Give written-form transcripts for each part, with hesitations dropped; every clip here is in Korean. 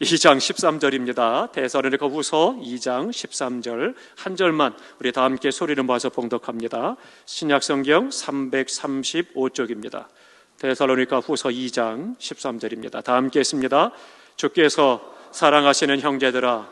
2장 13절입니다. 데살로니가 후서 2장 13절 한 절만 우리 다 함께 소리를 모아서 봉독합니다. 신약성경 335쪽입니다. 데살로니가 후서 2장 13절입니다. 다 함께 했습니다. 주께서 사랑하시는 형제들아,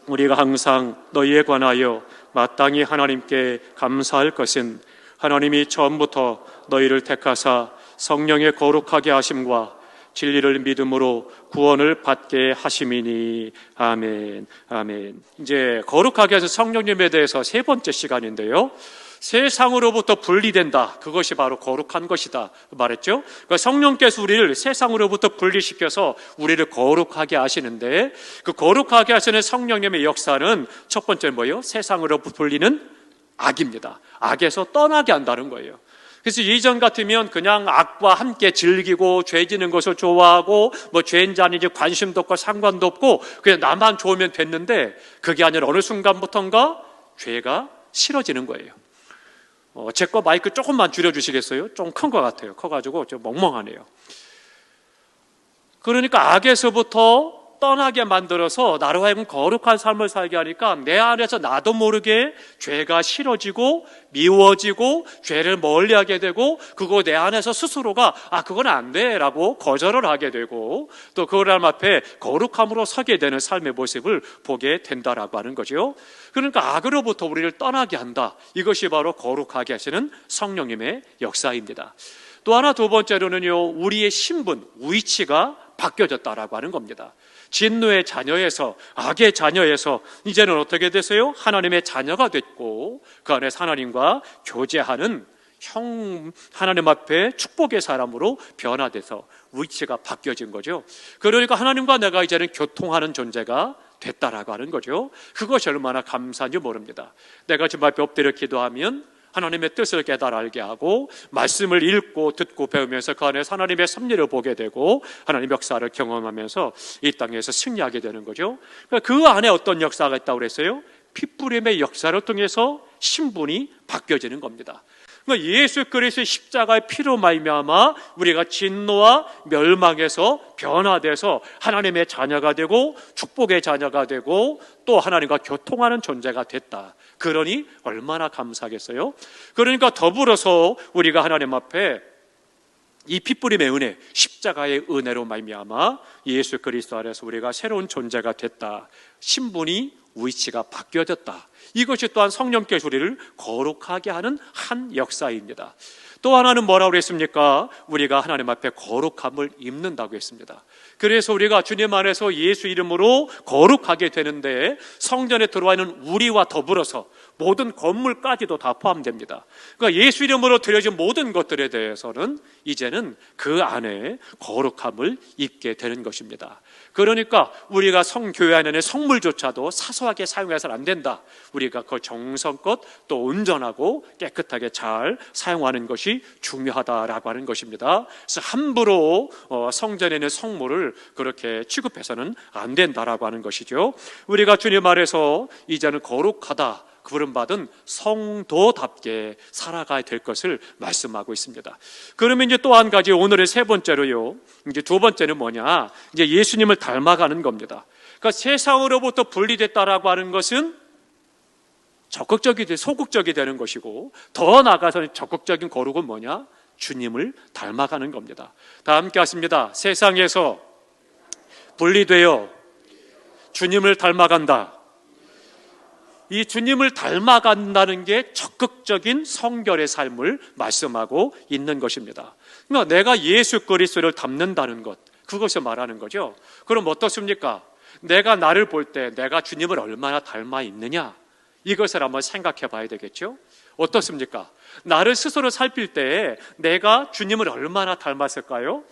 우리가 항상 너희에 관하여 마땅히 하나님께 감사할 것은 하나님이 처음부터 너희를 택하사 성령의 거룩하게 하심과 진리를 믿음으로 구원을 받게 하심이니. 아멘. 아멘. 이제 거룩하게 해서 성령님에 대해서 세 번째 시간인데요, 세상으로부터 분리된다, 그것이 바로 거룩한 것이다 말했죠. 그러니까 성령께서 우리를 세상으로부터 분리시켜서 우리를 거룩하게 하시는데, 그 거룩하게 하시는 성령님의 역사는 첫 번째 뭐예요? 세상으로부터 분리는 악입니다. 악에서 떠나게 한다는 거예요. 그래서 이전 같으면 그냥 악과 함께 즐기고 죄 지는 것을 좋아하고 뭐 죄인지 아닌지 관심도 없고 상관도 없고 그냥 나만 좋으면 됐는데, 그게 아니라 어느 순간부터인가 죄가 싫어지는 거예요. 제 거 마이크 조금만 줄여주시겠어요? 좀 큰 것 같아요. 커가지고 좀 멍멍하네요. 그러니까 악에서부터 떠나게 만들어서 나로 하여금 거룩한 삶을 살게 하니까 내 안에서 나도 모르게 죄가 싫어지고 미워지고 죄를 멀리하게 되고, 그거 내 안에서 스스로가 그건 안 돼 라고 거절을 하게 되고, 또 그 하나님 앞에 거룩함으로 서게 되는 삶의 모습을 보게 된다라고 하는 거죠. 그러니까 악으로부터 우리를 떠나게 한다, 이것이 바로 거룩하게 하시는 성령님의 역사입니다. 또 하나, 두 번째로는요, 우리의 신분, 위치가 바뀌어졌다라고 하는 겁니다. 진노의 자녀에서, 악의 자녀에서 이제는 어떻게 되세요? 하나님의 자녀가 됐고, 그 안에서 하나님과 교제하는 하나님 앞에 축복의 사람으로 변화돼서 위치가 바뀌어진 거죠. 그러니까 하나님과 내가 이제는 교통하는 존재가 됐다라고 하는 거죠. 그것이 얼마나 감사한지 모릅니다. 내가 주님 앞에 엎드려 기도하면 하나님의 뜻을 깨달아 알게 하고, 말씀을 읽고 듣고 배우면서 그 안에서 하나님의 섭리를 보게 되고 하나님의 역사를 경험하면서 이 땅에서 승리하게 되는 거죠. 그 안에 어떤 역사가 있다고 그랬어요? 핏부림의 역사를 통해서 신분이 바뀌어지는 겁니다. 그러니까 예수 그리스도의 십자가의 피로 말미암아 우리가 진노와 멸망에서 변화돼서 하나님의 자녀가 되고 축복의 자녀가 되고 또 하나님과 교통하는 존재가 됐다. 그러니 얼마나 감사하겠어요? 그러니까 더불어서 우리가 하나님 앞에 이 핏부림의 은혜, 십자가의 은혜로 말미암아 예수 그리스도 안에서 우리가 새로운 존재가 됐다. 신분이, 위치가 바뀌어졌다. 이것이 또한 성령께서 우리를 거룩하게 하는 한 역사입니다. 또 하나는 뭐라고 그랬습니까? 우리가 하나님 앞에 거룩함을 입는다고 했습니다. 그래서 우리가 주님 안에서 예수 이름으로 거룩하게 되는데, 성전에 들어와 있는 우리와 더불어서 모든 건물까지도 다 포함됩니다. 그러니까 예수 이름으로 드려진 모든 것들에 대해서는 이제는 그 안에 거룩함을 입게 되는 것입니다. 그러니까 우리가 성교회 안에 성물조차도 사소하게 사용해서는 안 된다. 우리가 그 정성껏 또 온전하고 깨끗하게 잘 사용하는 것이 중요하다라고 하는 것입니다. 그래서 함부로 성전에 있는 성물을 그렇게 취급해서는 안 된다라고 하는 것이죠. 우리가 주님 아래서 이제는 거룩하다 부름받은 성도답게 살아가야 될 것을 말씀하고 있습니다. 그러면 이제 또 한 가지, 오늘의 세 번째로요, 이제 두 번째는 뭐냐, 이제 예수님을 닮아가는 겁니다. 그러니까 세상으로부터 분리됐다라고 하는 것은 소극적이 되는 것이고, 더 나아가서 적극적인 거룩은 뭐냐, 주님을 닮아가는 겁니다. 다 함께 하십니다. 세상에서 분리되어 주님을 닮아간다. 이 주님을 닮아간다는 게 적극적인 성결의 삶을 말씀하고 있는 것입니다. 그러니까 내가 예수 그리스도를 닮는다는 것, 그것을 말하는 거죠. 그럼 어떻습니까? 내가 나를 볼 때 내가 주님을 얼마나 닮아 있느냐, 이것을 한번 생각해 봐야 되겠죠. 어떻습니까? 나를 스스로 살필 때 내가 주님을 얼마나 닮았을까요?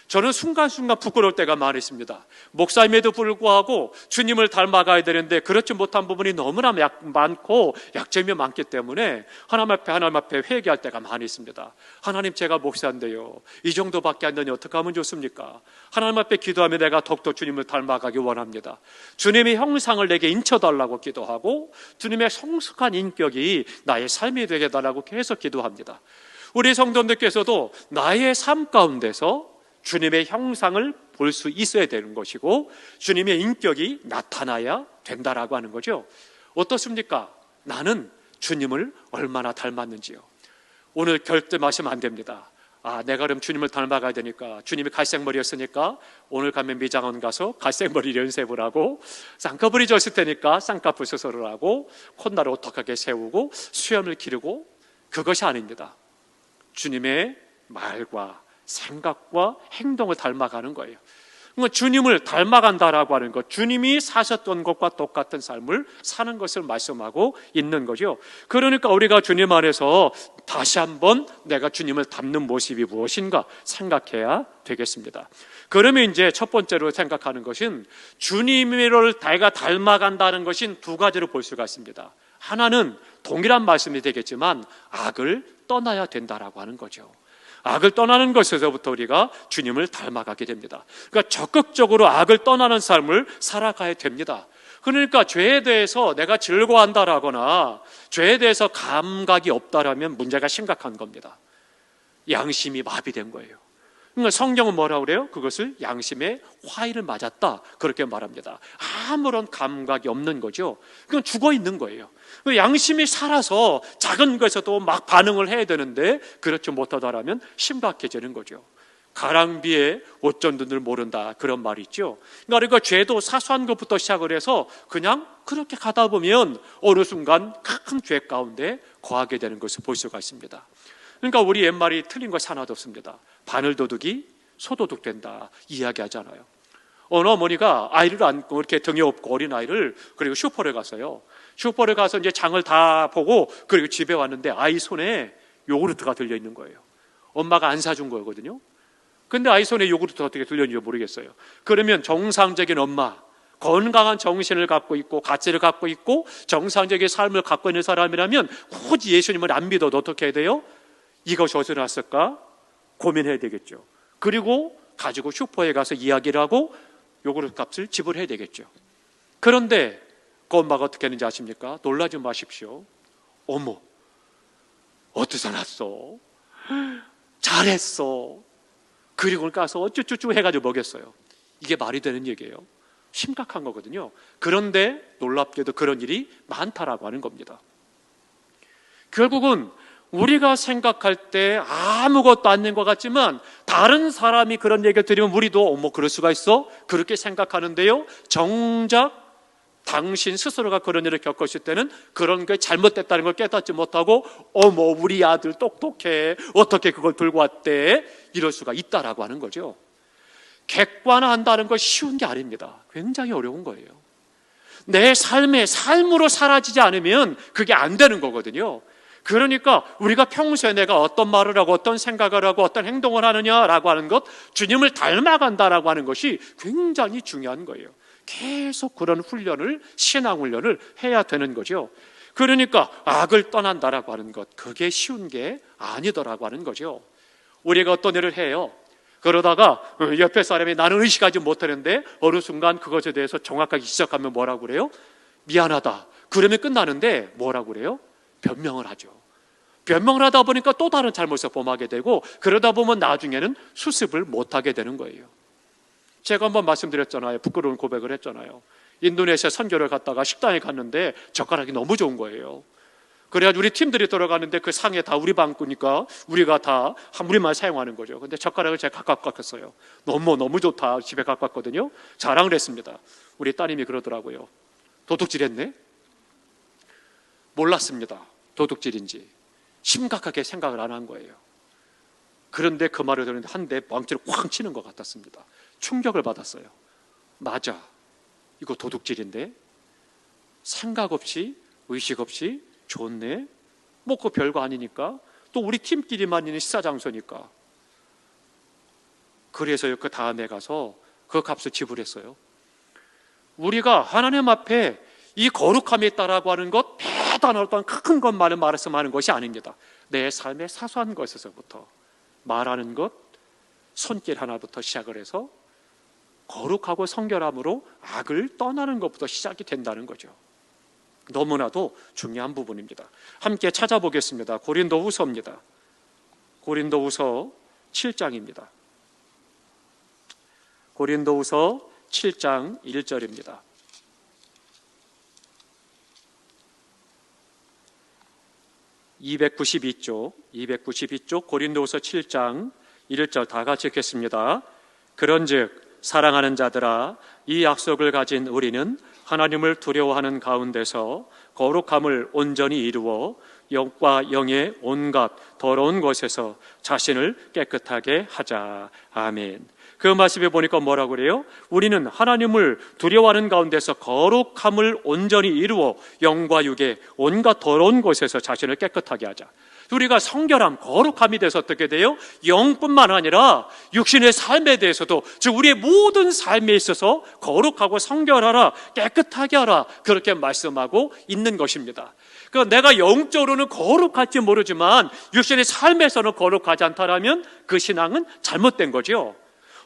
저는 순간순간 부끄러울 때가 많이 있습니다. 목사임에도 불구하고 주님을 닮아가야 되는데 그렇지 못한 부분이 너무나 많고 약점이 많기 때문에 하나님 앞에 회개할 때가 많이 있습니다. 하나님, 제가 목사인데요, 이 정도밖에 안 되니 어떻게 하면 좋습니까? 하나님 앞에 기도하며 내가 더욱더 주님을 닮아가기 원합니다. 주님의 형상을 내게 인쳐달라고 기도하고 주님의 성숙한 인격이 나의 삶이 되게 해달라고 계속 기도합니다. 우리 성도님들께서도 나의 삶 가운데서 주님의 형상을 볼 수 있어야 되는 것이고 주님의 인격이 나타나야 된다라고 하는 거죠. 어떻습니까? 나는 주님을 얼마나 닮았는지요. 오늘 결정하시면 안 됩니다. 내가 그럼 주님을 닮아가야 되니까, 주님이 갈색머리였으니까 오늘 가면 미장원 가서 갈색머리 연습을 하고, 쌍꺼풀이 졌을 테니까 쌍꺼풀 수술을 하고, 콧날을 오똑하게 세우고 수염을 기르고, 그것이 아닙니다. 주님의 말과 생각과 행동을 닮아가는 거예요. 주님을 닮아간다라고 하는 것, 주님이 사셨던 것과 똑같은 삶을 사는 것을 말씀하고 있는 거죠. 그러니까 우리가 주님 안에서 다시 한번 내가 주님을 닮는 모습이 무엇인가 생각해야 되겠습니다. 그러면 이제 첫 번째로 생각하는 것은 주님을 내가 닮아간다는 것인 두 가지로 볼 수가 있습니다. 하나는 동일한 말씀이 되겠지만 악을 떠나야 된다라고 하는 거죠. 악을 떠나는 것에서부터 우리가 주님을 닮아가게 됩니다. 그러니까 적극적으로 악을 떠나는 삶을 살아가야 됩니다. 그러니까 죄에 대해서 내가 즐거워한다라거나 죄에 대해서 감각이 없다라면 문제가 심각한 겁니다. 양심이 마비된 거예요. 그러니까 성경은 뭐라고 그래요? 그것을 양심의 화의를 맞았다, 그렇게 말합니다. 아무런 감각이 없는 거죠. 그건 죽어 있는 거예요. 양심이 살아서 작은 것에도 막 반응을 해야 되는데 그렇지 못하다라면 심각해지는 거죠. 가랑비에 어쩐지를 모른다, 그런 말이 있죠. 그러니까 죄도 사소한 것부터 시작을 해서 그냥 그렇게 가다 보면 어느 순간 큰 죄 가운데 거하게 되는 것을 볼 수가 있습니다. 그러니까 우리 옛말이 틀린 것이 하나도 없습니다. 바늘도둑이 소도둑 된다 이야기하잖아요. 어느 어머니가 아이를 안고 이렇게 등에 업고 어린 아이를, 그리고 슈퍼를 갔어요. 슈퍼를 가서 이제 장을 다 보고 그리고 집에 왔는데 아이 손에 요구르트가 들려 있는 거예요. 엄마가 안 사준 거거든요. 근데 아이 손에 요구르트가 어떻게 들렸는지 모르겠어요. 그러면 정상적인 엄마, 건강한 정신을 갖고 있고 가치를 갖고 있고 정상적인 삶을 갖고 있는 사람이라면 굳이 예수님을 안 믿어도 어떻게 해야 돼요? 이것이 어디서 났을까? 고민해야 되겠죠. 그리고 가지고 슈퍼에 가서 이야기를 하고 요구르트 값을 지불해야 되겠죠. 그런데 그 엄마가 어떻게 했는지 아십니까? 놀라지 마십시오. 어머, 어디서 났어? 잘했어. 그리고 가서 어쭈쭈쭈 해가지고 먹였어요. 이게 말이 되는 얘기예요. 심각한 거거든요. 그런데 놀랍게도 그런 일이 많다라고 하는 겁니다. 결국은 우리가 생각할 때 아무것도 아닌 것 같지만 다른 사람이 그런 얘기를 들으면 우리도 어머 그럴 수가 있어? 그렇게 생각하는데요, 정작 당신 스스로가 그런 일을 겪었을 때는 그런 게 잘못됐다는 걸 깨닫지 못하고 어머 우리 아들 똑똑해, 어떻게 그걸 들고 왔대, 이럴 수가 있다라고 하는 거죠. 객관화한다는 건 쉬운 게 아닙니다. 굉장히 어려운 거예요. 내 삶으로 사라지지 않으면 그게 안 되는 거거든요. 그러니까 우리가 평소에 내가 어떤 말을 하고 어떤 생각을 하고 어떤 행동을 하느냐라고 하는 것, 주님을 닮아간다라고 하는 것이 굉장히 중요한 거예요. 계속 그런 훈련을, 신앙 훈련을 해야 되는 거죠. 그러니까 악을 떠난다라고 하는 것, 그게 쉬운 게 아니더라고 하는 거죠. 우리가 어떤 일을 해요. 그러다가 옆에 사람이 나는 의식하지 못하는데 어느 순간 그것에 대해서 정확하게 지적하면 뭐라고 그래요? 미안하다. 그러면 끝나는데 뭐라고 그래요? 변명을 하죠. 변명을 하다 보니까 또 다른 잘못을 범하게 되고 그러다 보면 나중에는 수습을 못하게 되는 거예요. 제가 한번 말씀드렸잖아요. 부끄러운 고백을 했잖아요. 인도네시아 선교를 갔다가 식당에 갔는데 젓가락이 너무 좋은 거예요. 그래가지고 우리 팀들이 들어가는데 그 상에 다 우리 방구니까 우리가 다 우리만 사용하는 거죠. 근데 젓가락을 제가 갖고 갔어요. 너무 좋다. 집에 갖고 왔거든요. 자랑을 했습니다. 우리 따님이 그러더라고요. 도둑질했네? 몰랐습니다. 도둑질인지. 심각하게 생각을 안 한 거예요. 그런데 그 말을 들었는데 한 대 망치를 쾅 치는 것 같았습니다. 충격을 받았어요. 맞아. 이거 도둑질인데? 생각 없이, 의식 없이 좋네? 뭐 그거 별거 아니니까. 또 우리 팀끼리만 있는 식사장소니까. 그래서 그 다음에 가서 그 값을 지불했어요. 우리가 하나님 앞에 이 거룩함에 있다라고 하는 것, 대단한 어떤 큰 것만을 말해서 하는 것이 아닙니다. 내 삶의 사소한 것에서부터 말하는 것, 손길 하나부터 시작을 해서 거룩하고 성결함으로 악을 떠나는 것부터 시작이 된다는 거죠. 너무나도 중요한 부분입니다. 함께 찾아보겠습니다. 고린도후서입니다. 고린도후서 7장입니다. 고린도후서 7장 1절입니다. 292쪽 고린도후서 7장 1절 다 같이 읽겠습니다. 그런즉 사랑하는 자들아, 이 약속을 가진 우리는 하나님을 두려워하는 가운데서 거룩함을 온전히 이루어 영과 영의 온갖 더러운 것에서 자신을 깨끗하게 하자. 아멘. 그 말씀에 보니까 뭐라고 그래요? 우리는 하나님을 두려워하는 가운데서 거룩함을 온전히 이루어 영과 육의 온갖 더러운 것에서 자신을 깨끗하게 하자. 우리가 성결함, 거룩함이 돼서 어떻게 돼요? 영뿐만 아니라 육신의 삶에 대해서도, 즉 우리의 모든 삶에 있어서 거룩하고 성결하라, 깨끗하게 하라, 그렇게 말씀하고 있는 것입니다. 그러니까 내가 영적으로는 거룩할지 모르지만 육신의 삶에서는 거룩하지 않다라면 그 신앙은 잘못된 거죠.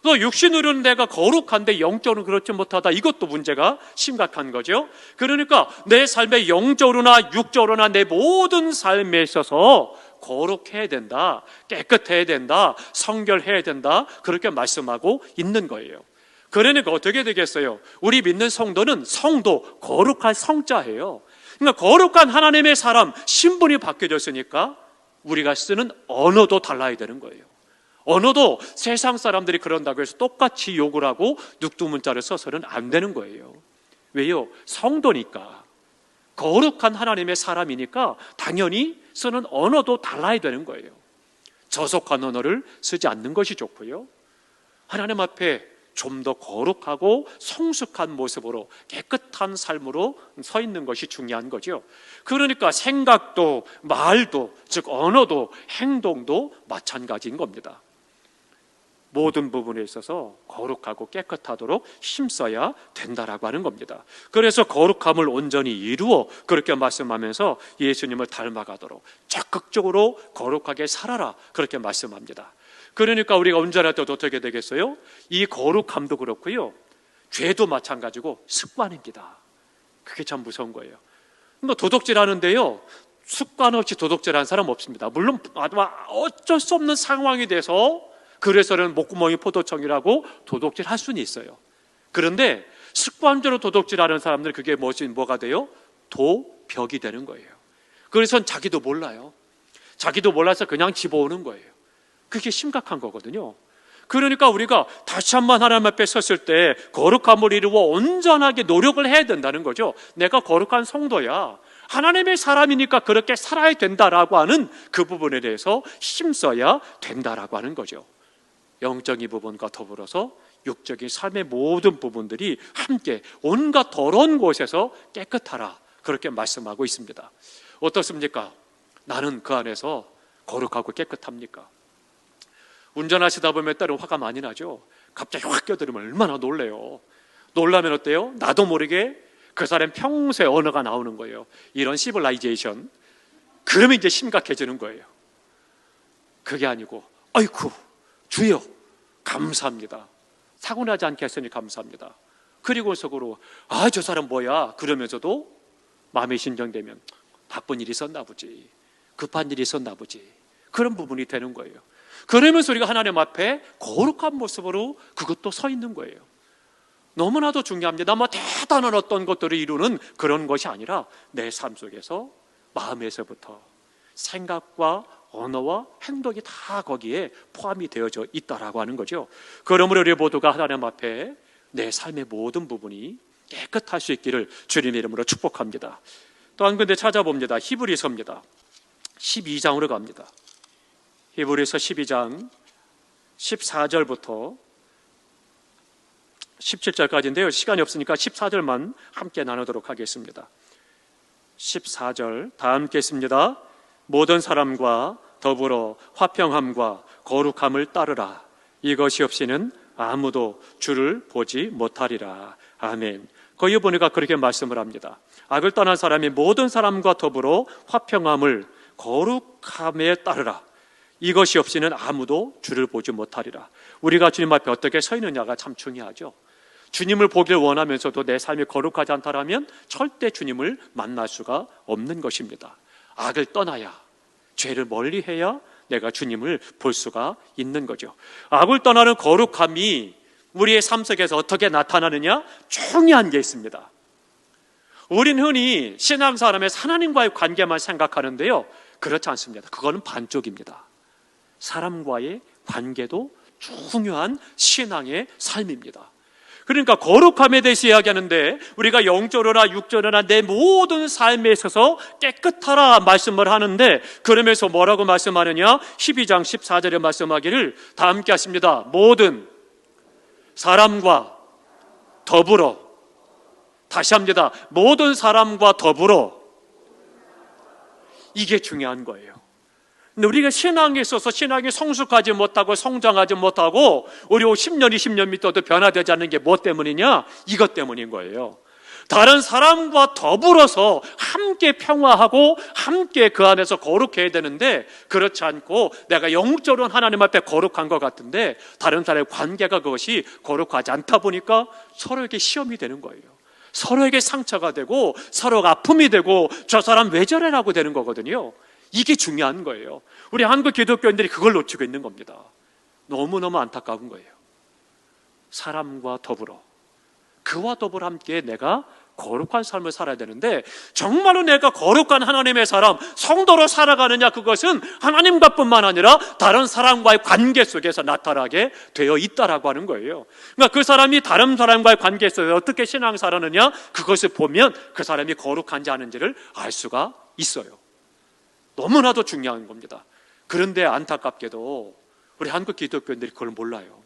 또 육신으로는 내가 거룩한데 영적으로는 그렇지 못하다, 이것도 문제가 심각한 거죠. 그러니까 내 삶의 영적으로나 육적으로나 내 모든 삶에 있어서 거룩해야 된다, 깨끗해야 된다, 성결해야 된다, 그렇게 말씀하고 있는 거예요. 그러니까 어떻게 되겠어요? 우리 믿는 성도는 성도, 거룩할 성자예요. 그러니까 거룩한 하나님의 사람, 신분이 바뀌어졌으니까 우리가 쓰는 언어도 달라야 되는 거예요. 언어도 세상 사람들이 그런다고 해서 똑같이 욕을 하고 눅두문자를 써서는 안 되는 거예요. 왜요? 성도니까, 거룩한 하나님의 사람이니까 당연히 쓰는 언어도 달라야 되는 거예요. 저속한 언어를 쓰지 않는 것이 좋고요, 하나님 앞에 좀 더 거룩하고 성숙한 모습으로 깨끗한 삶으로 서 있는 것이 중요한 거죠. 그러니까 생각도 말도, 즉 언어도 행동도 마찬가지인 겁니다. 모든 부분에 있어서 거룩하고 깨끗하도록 힘써야 된다라고 하는 겁니다. 그래서 거룩함을 온전히 이루어, 그렇게 말씀하면서 예수님을 닮아가도록 적극적으로 거룩하게 살아라, 그렇게 말씀합니다. 그러니까 우리가 운전할 때도 어떻게 되겠어요? 이 거룩함도 그렇고요, 죄도 마찬가지고 습관입니다. 그게 참 무서운 거예요. 도둑질 하는데요, 습관 없이 도둑질하는 사람 없습니다. 물론 어쩔 수 없는 상황이 돼서, 그래서는 목구멍이 포도청이라고 도둑질 할 수는 있어요. 그런데 습관적으로 도둑질하는 사람들, 그게 뭐가 돼요? 도벽이 되는 거예요. 그래서 자기도 몰라요. 자기도 몰라서 그냥 집어오는 거예요. 그게 심각한 거거든요. 그러니까 우리가 다시 한번 하나님 앞에 섰을 때 거룩함을 이루어 온전하게 노력을 해야 된다는 거죠. 내가 거룩한 성도야, 하나님의 사람이니까 그렇게 살아야 된다라고 하는 그 부분에 대해서 힘써야 된다라고 하는 거죠. 영적인 부분과 더불어서 육적인 삶의 모든 부분들이 함께 온갖 더러운 곳에서 깨끗하라, 그렇게 말씀하고 있습니다. 어떻습니까? 나는 그 안에서 거룩하고 깨끗합니까? 운전하시다 보면 때로 화가 많이 나죠. 갑자기 확 껴들으면 얼마나 놀래요. 놀라면 어때요? 나도 모르게 그 사람 평소의 언어가 나오는 거예요. 이런 시빌라이제이션. 그러면 이제 심각해지는 거예요. 그게 아니고, 아이쿠 주여 감사합니다, 사고 나지 않게 했으니 감사합니다. 그리고 속으로 저 사람 뭐야, 그러면서도 마음이 진정되면 바쁜 일이 있었나 보지, 급한 일이 있었나 보지, 그런 부분이 되는 거예요. 그러면서 우리가 하나님 앞에 거룩한 모습으로 그것도 서 있는 거예요. 너무나도 중요합니다. 대단한 어떤 것들을 이루는 그런 것이 아니라 내 삶 속에서 마음에서부터 생각과 언어와 행동이 다 거기에 포함이 되어져 있다라고 하는 거죠. 그러므로 우리 모두가 하나님 앞에 내 삶의 모든 부분이 깨끗할 수 있기를 주님의 이름으로 축복합니다. 또 한 군데 찾아봅니다. 히브리서입니다. 12장으로 갑니다. 히브리서 12장 14절부터 17절까지인데요. 시간이 없으니까 14절만 함께 나누도록 하겠습니다. 14절 다 함께 읽습니다. 모든 사람과 더불어 화평함과 거룩함을 따르라. 이것이 없이는 아무도 주를 보지 못하리라. 아멘. 거기 보니까 그렇게 말씀을 합니다. 악을 떠난 사람이 모든 사람과 더불어 화평함을, 거룩함에 따르라. 이것이 없이는 아무도 주를 보지 못하리라. 우리가 주님 앞에 어떻게 서 있느냐가 참 중요하죠. 주님을 보길 원하면서도 내 삶이 거룩하지 않다라면 절대 주님을 만날 수가 없는 것입니다. 악을 떠나야, 죄를 멀리해야 내가 주님을 볼 수가 있는 거죠. 악을 떠나는 거룩함이 우리의 삶 속에서 어떻게 나타나느냐? 중요한 게 있습니다. 우린 흔히 신앙사람의 하나님과의 관계만 생각하는데요, 그렇지 않습니다. 그거는 반쪽입니다. 사람과의 관계도 중요한 신앙의 삶입니다. 그러니까 거룩함에 대해서 이야기하는데 우리가 영적으로나 육적으로나 내 모든 삶에 있어서 깨끗하라 말씀을 하는데, 그러면서 뭐라고 말씀하느냐? 12장 14절에 말씀하기를 다 함께 하십니다. 모든 사람과 더불어, 다시 합니다. 모든 사람과 더불어. 이게 중요한 거예요. 근데 우리가 신앙에 있어서 신앙이 성숙하지 못하고 성장하지 못하고 우리 10년, 20년 밑에도 변화되지 않는 게 뭐 때문이냐? 이것 때문인 거예요. 다른 사람과 더불어서 함께 평화하고 함께 그 안에서 거룩해야 되는데, 그렇지 않고 내가 영적으로 하나님 앞에 거룩한 것 같은데 다른 사람의 관계가 그것이 거룩하지 않다 보니까 서로에게 시험이 되는 거예요. 서로에게 상처가 되고 서로가 아픔이 되고 저 사람 왜 저래라고 되는 거거든요. 이게 중요한 거예요. 우리 한국 기독교인들이 그걸 놓치고 있는 겁니다. 너무너무 안타까운 거예요. 사람과 더불어, 그와 더불어 함께 내가 거룩한 삶을 살아야 되는데, 정말로 내가 거룩한 하나님의 사람, 성도로 살아가느냐? 그것은 하나님과 뿐만 아니라 다른 사람과의 관계 속에서 나타나게 되어 있다라고 하는 거예요. 그러니까 그 사람이 다른 사람과의 관계 속에서 어떻게 신앙생활하느냐? 그것을 보면 그 사람이 거룩한지 아닌지를 알 수가 있어요. 너무나도 중요한 겁니다. 그런데 안타깝게도 우리 한국 기독교인들이 그걸 몰라요.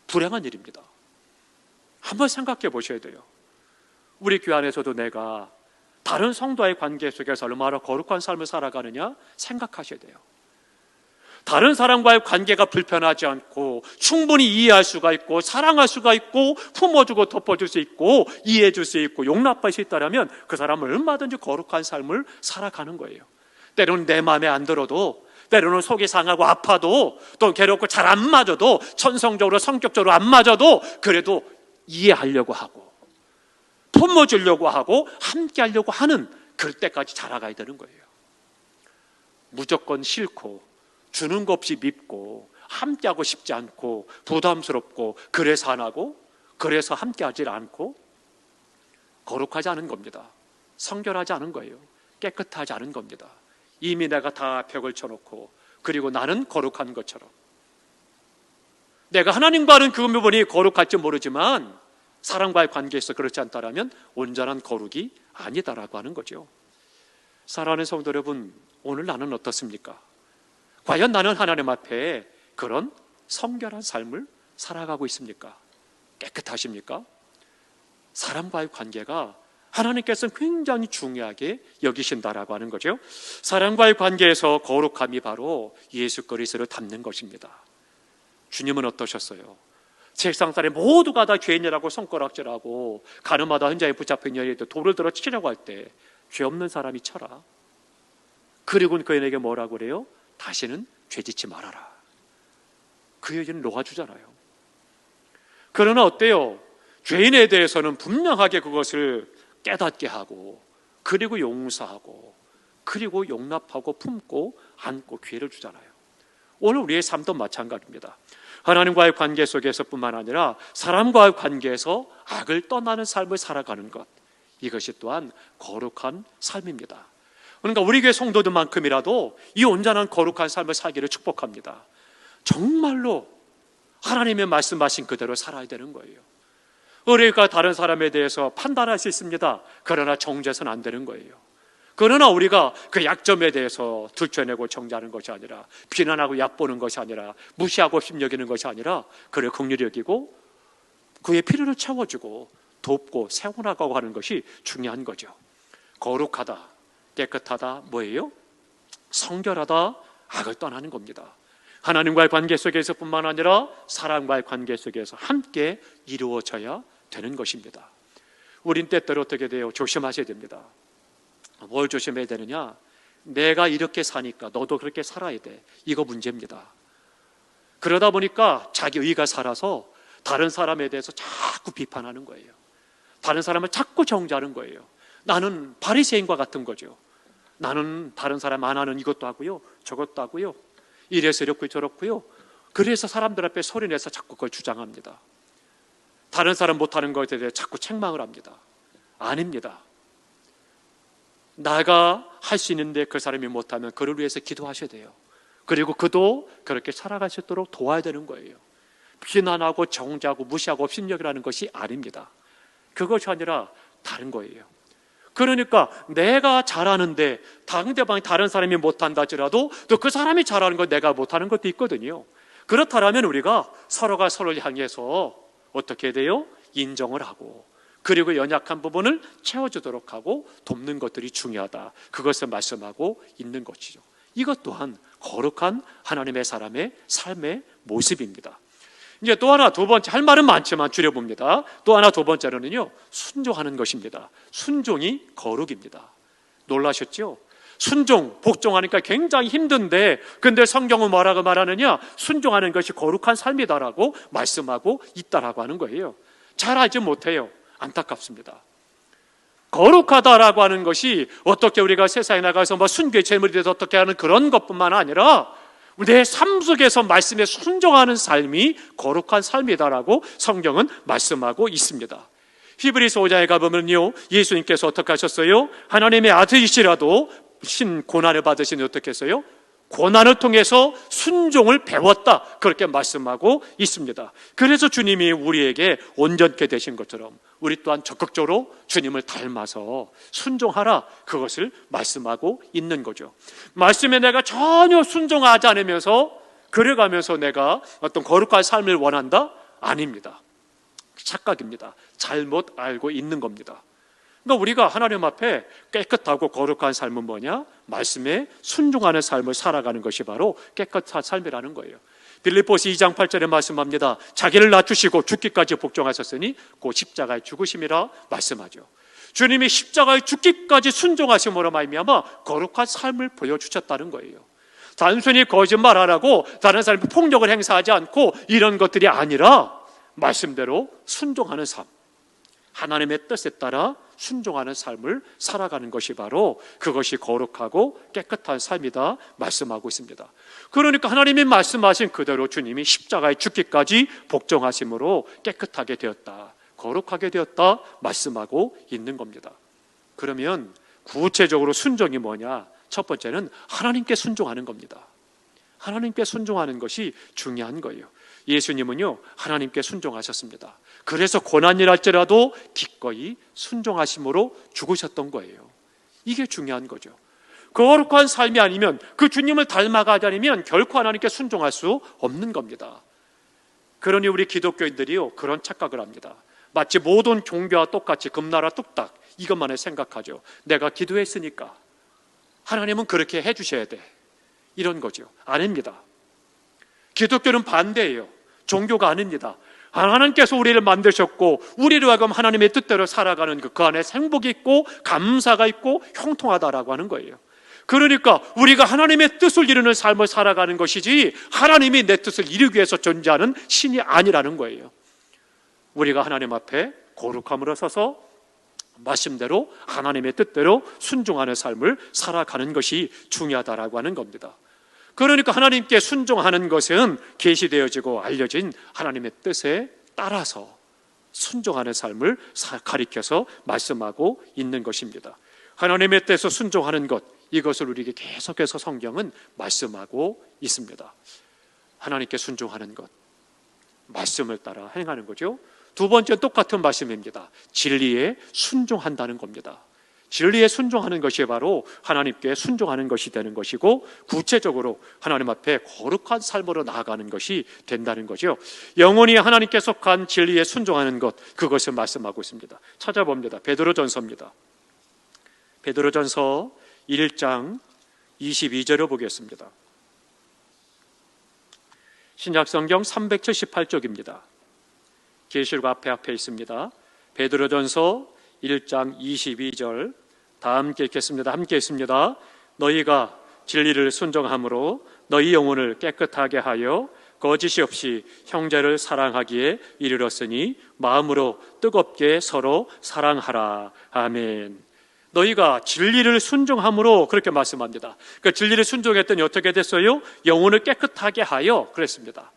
불행한 일입니다. 한번 생각해 보셔야 돼요. 우리 교회 안에서도 내가 다른 성도와의 관계 속에서 얼마나 거룩한 삶을 살아가느냐 생각하셔야 돼요. 다른 사람과의 관계가 불편하지 않고 충분히 이해할 수가 있고 사랑할 수가 있고 품어주고 덮어줄 수 있고 이해해줄 수 있고 용납할 수 있다면 그 사람은 얼마든지 거룩한 삶을 살아가는 거예요. 때로는 내 마음에 안 들어도, 때로는 속이 상하고 아파도, 또 괴롭고 잘 안 맞아도, 천성적으로 성격적으로 안 맞아도 그래도 이해하려고 하고 품어주려고 하고 함께 하려고 하는, 그럴 때까지 자라가야 되는 거예요. 무조건 싫고 주는 것 없이 밉고 함께하고 싶지 않고 부담스럽고 그래서 안 하고 그래서 함께하지 않고 거룩하지 않은 겁니다. 성결하지 않은 거예요. 깨끗하지 않은 겁니다. 이미 내가 다 벽을 쳐놓고 그리고 나는 거룩한 것처럼, 내가 하나님과는 그 부분이 거룩할지 모르지만 사람과의 관계에서 그렇지 않다라면 온전한 거룩이 아니다라고 하는 거죠. 사랑하는 성도 여러분, 오늘 나는 어떻습니까? 과연 나는 하나님 앞에 그런 성결한 삶을 살아가고 있습니까? 깨끗하십니까? 사람과의 관계가 하나님께서는 굉장히 중요하게 여기신다라고 하는 거죠. 사람과의 관계에서 거룩함이 바로 예수 그리스도를 닮는 것입니다. 주님은 어떠셨어요? 세상살에 모두가 다 죄인이라고 손가락질하고 가늠하다 현장에 붙잡힌 여인이 돌을 들어 치려고 할 때 죄 없는 사람이 쳐라. 그리고는 그 여인에게 뭐라고 그래요? 다시는 죄짓지 말아라. 그 여인은 놓아주잖아요. 그러나 어때요? 죄인에 대해서는 분명하게 그것을 깨닫게 하고 그리고 용서하고 그리고 용납하고 품고 안고 기회를 주잖아요. 오늘 우리의 삶도 마찬가지입니다. 하나님과의 관계 속에서 뿐만 아니라 사람과의 관계에서 악을 떠나는 삶을 살아가는 것, 이것이 또한 거룩한 삶입니다. 그러니까 우리 교회 성도들만큼이라도 이 온전한 거룩한 삶을 살기를 축복합니다. 정말로 하나님의 말씀하신 그대로 살아야 되는 거예요. 우리가 다른 사람에 대해서 판단할 수 있습니다. 그러나 정죄해서는 안 되는 거예요. 그러나 우리가 그 약점에 대해서 들춰내고 정죄하는 것이 아니라, 비난하고 얕보는 것이 아니라, 무시하고 심여기는 것이 아니라 그를 긍휼히 여기고 그의 필요를 채워주고 돕고 세워나가고 하는 것이 중요한 거죠. 거룩하다, 깨끗하다, 뭐예요? 성결하다, 악을 떠나는 겁니다. 하나님과의 관계 속에서 뿐만 아니라 사람과의 관계 속에서 함께 이루어져야 되는 것입니다. 우린 때때로 어떻게 돼요? 조심하셔야 됩니다. 뭘 조심해야 되느냐? 내가 이렇게 사니까 너도 그렇게 살아야 돼. 이거 문제입니다. 그러다 보니까 자기 의가 살아서 다른 사람에 대해서 자꾸 비판하는 거예요. 다른 사람을 자꾸 정죄하는 거예요. 나는 바리새인과 같은 거죠. 나는 다른 사람 안 하는 이것도 하고요, 저것도 하고요, 이래서 이렇고 저렇고요. 그래서 사람들 앞에 소리내서 자꾸 그걸 주장합니다. 다른 사람 못하는 것에 대해 자꾸 책망을 합니다. 아닙니다. 나가 할 수 있는데 그 사람이 못하면 그를 위해서 기도하셔야 돼요. 그리고 그도 그렇게 살아갈 수 있도록 도와야 되는 거예요. 비난하고 정죄하고 무시하고 업신여기라는 것이 아닙니다. 그것이 아니라 다른 거예요. 그러니까 내가 잘하는데 상대방이 다른 사람이 못한다 할지라도 또 그 사람이 잘하는 거 내가 못하는 것도 있거든요. 그렇다면 우리가 서로가 서로를 향해서 어떻게 해야 돼요? 인정을 하고 그리고 연약한 부분을 채워주도록 하고 돕는 것들이 중요하다. 그것을 말씀하고 있는 것이죠. 이것 또한 거룩한 하나님의 사람의 삶의 모습입니다. 이제 또 하나 두 번째, 할 말은 많지만 줄여봅니다. 또 하나 두 번째로는요, 순종하는 것입니다. 순종이 거룩입니다. 놀라셨죠? 순종, 복종하니까 굉장히 힘든데 근데 성경은 뭐라고 말하느냐? 순종하는 것이 거룩한 삶이다라고 말씀하고 있다라고 하는 거예요. 잘 알지 못해요. 안타깝습니다. 거룩하다라고 하는 것이 어떻게 우리가 세상에 나가서 순교의 제물이 돼서 어떻게 하는 그런 것뿐만 아니라 내 삶 속에서 말씀에 순종하는 삶이 거룩한 삶이다라고 성경은 말씀하고 있습니다. 히브리서 5장에 가보면요, 예수님께서 어떻게 하셨어요? 하나님의 아들이시라도 고난을 받으시니 어떻게 했어요? 고난을 통해서 순종을 배웠다, 그렇게 말씀하고 있습니다. 그래서 주님이 우리에게 온전케 되신 것처럼 우리 또한 적극적으로 주님을 닮아서 순종하라, 그것을 말씀하고 있는 거죠. 말씀에 내가 전혀 순종하지 않으면서 그래가면서 내가 어떤 거룩한 삶을 원한다? 아닙니다. 착각입니다. 잘못 알고 있는 겁니다. 그러니까 우리가 하나님 앞에 깨끗하고 거룩한 삶은 뭐냐? 말씀에 순종하는 삶을 살아가는 것이 바로 깨끗한 삶이라는 거예요. 빌립보서 2장 8절에 말씀합니다. 자기를 낮추시고 죽기까지 복종하셨으니 곧 십자가에 죽으심이라 말씀하죠. 주님이 십자가에 죽기까지 순종하심으로 말미암아 거룩한 삶을 보여주셨다는 거예요. 단순히 거짓말 안 하고 다른 사람이 폭력을 행사하지 않고 이런 것들이 아니라 말씀대로 순종하는 삶, 하나님의 뜻에 따라 순종하는 삶을 살아가는 것이 바로 그것이 거룩하고 깨끗한 삶이다 말씀하고 있습니다. 그러니까 하나님이 말씀하신 그대로 주님이 십자가에 죽기까지 복종하심으로 깨끗하게 되었다, 거룩하게 되었다 말씀하고 있는 겁니다. 그러면 구체적으로 순종이 뭐냐? 첫 번째는 하나님께 순종하는 겁니다. 하나님께 순종하는 것이 중요한 거예요. 예수님은요, 하나님께 순종하셨습니다. 그래서 고난이랄지라도 기꺼이 순종하심으로 죽으셨던 거예요. 이게 중요한 거죠. 거룩한 삶이 아니면, 그 주님을 닮아가지 않으면 결코 하나님께 순종할 수 없는 겁니다. 그러니 우리 기독교인들이요, 그런 착각을 합니다. 마치 모든 종교와 똑같이 금나라 뚝딱 이것만을 생각하죠. 내가 기도했으니까 하나님은 그렇게 해주셔야 돼, 이런 거죠. 아닙니다. 기독교는 반대예요. 종교가 아닙니다. 하나님께서 우리를 만드셨고 우리를 하여금 하나님의 뜻대로 살아가는 그 안에 행복이 있고 감사가 있고 형통하다라고 하는 거예요. 그러니까 우리가 하나님의 뜻을 이루는 삶을 살아가는 것이지 하나님이 내 뜻을 이루기 위해서 존재하는 신이 아니라는 거예요. 우리가 하나님 앞에 거룩함으로 서서 말씀대로 하나님의 뜻대로 순종하는 삶을 살아가는 것이 중요하다라고 하는 겁니다. 그러니까 하나님께 순종하는 것은 계시되어지고 알려진 하나님의 뜻에 따라서 순종하는 삶을 가리켜서 말씀하고 있는 것입니다. 하나님의 뜻에 순종하는 것, 이것을 우리에게 계속해서 성경은 말씀하고 있습니다. 하나님께 순종하는 것, 말씀을 따라 행하는 거죠. 두 번째 똑같은 말씀입니다. 진리에 순종한다는 겁니다. 진리에 순종하는 것이 바로 하나님께 순종하는 것이 되는 것이고, 구체적으로 하나님 앞에 거룩한 삶으로 나아가는 것이 된다는 거죠. 영원히 하나님께 속한 진리에 순종하는 것, 그것을 말씀하고 있습니다. 찾아봅니다. 베드로전서입니다. 베드로전서 1장 22절을 보겠습니다. 신약성경 378쪽입니다. 계시록 앞에 있습니다. 베드로전서 1장 22절 다 함께 읽겠습니다. 함께 읽습니다. 너희가 진리를 순종함으로 너희 영혼을 깨끗하게 하여 거짓이 없이 형제를 사랑하기에 이르렀으니 마음으로 뜨겁게 서로 사랑하라. 아멘. 너희가 진리를 순종함으로, 그렇게 말씀합니다. 그 진리를 순종했더니 어떻게 됐어요? 영혼을 깨끗하게 하여, 그랬습니다.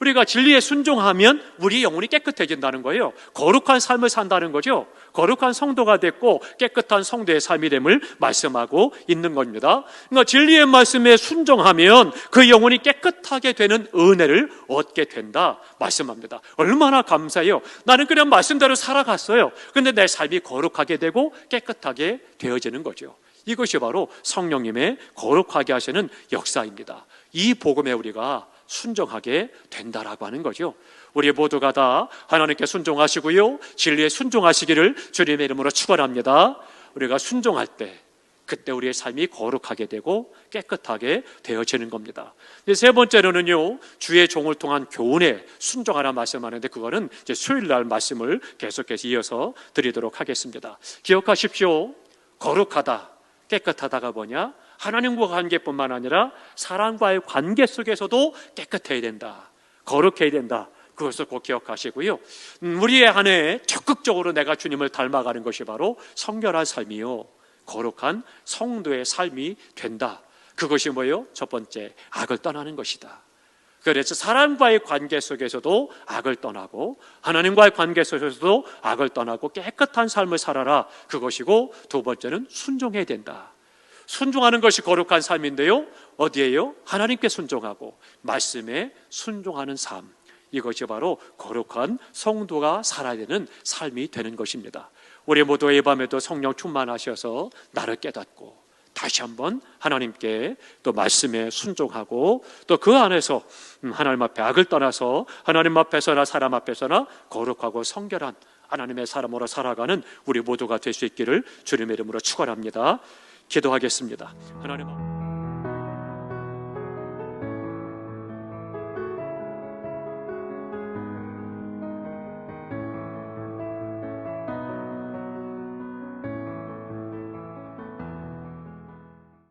우리가 진리에 순종하면 우리 영혼이 깨끗해진다는 거예요. 거룩한 삶을 산다는 거죠. 거룩한 성도가 됐고 깨끗한 성도의 삶이 됨을 말씀하고 있는 겁니다. 그러니까 진리의 말씀에 순종하면 그 영혼이 깨끗하게 되는 은혜를 얻게 된다 말씀합니다. 얼마나 감사해요. 나는 그냥 말씀대로 살아갔어요. 근데 내 삶이 거룩하게 되고 깨끗하게 되어지는 거죠. 이것이 바로 성령님의 거룩하게 하시는 역사입니다. 이 복음에 우리가 순종하게 된다라고 하는 거죠. 우리 모두가 다 하나님께 순종하시고요, 진리에 순종하시기를 주님의 이름으로 축원합니다. 우리가 순종할 때 그때 우리의 삶이 거룩하게 되고 깨끗하게 되어지는 겁니다. 세 번째로는요, 주의 종을 통한 교훈에 순종하라 말씀하는데, 그거는 이제 수요일 날 말씀을 계속해서 이어서 드리도록 하겠습니다. 기억하십시오. 거룩하다, 깨끗하다가 뭐냐? 하나님과 관계뿐만 아니라 사람과의 관계 속에서도 깨끗해야 된다, 거룩해야 된다. 그것을 꼭 기억하시고요. 우리의 한 해 적극적으로 내가 주님을 닮아가는 것이 바로 성결한 삶이요, 거룩한 성도의 삶이 된다. 그것이 뭐예요? 첫 번째, 악을 떠나는 것이다. 그래서 사람과의 관계 속에서도 악을 떠나고 하나님과의 관계 속에서도 악을 떠나고 깨끗한 삶을 살아라. 그것이고, 두 번째는 순종해야 된다. 순종하는 것이 거룩한 삶인데요, 어디에요? 하나님께 순종하고 말씀에 순종하는 삶. 이것이 바로 거룩한 성도가 살아야 되는 삶이 되는 것입니다. 우리 모두 이 밤에도 성령 충만하셔서 나를 깨닫고 다시 한번 하나님께 또 말씀에 순종하고 또 그 안에서 하나님 앞에 악을 떠나서 하나님 앞에서나 사람 앞에서나 거룩하고 성결한 하나님의 사람으로 살아가는 우리 모두가 될 수 있기를 주님의 이름으로 축원합니다. 기도하겠습니다. 하나님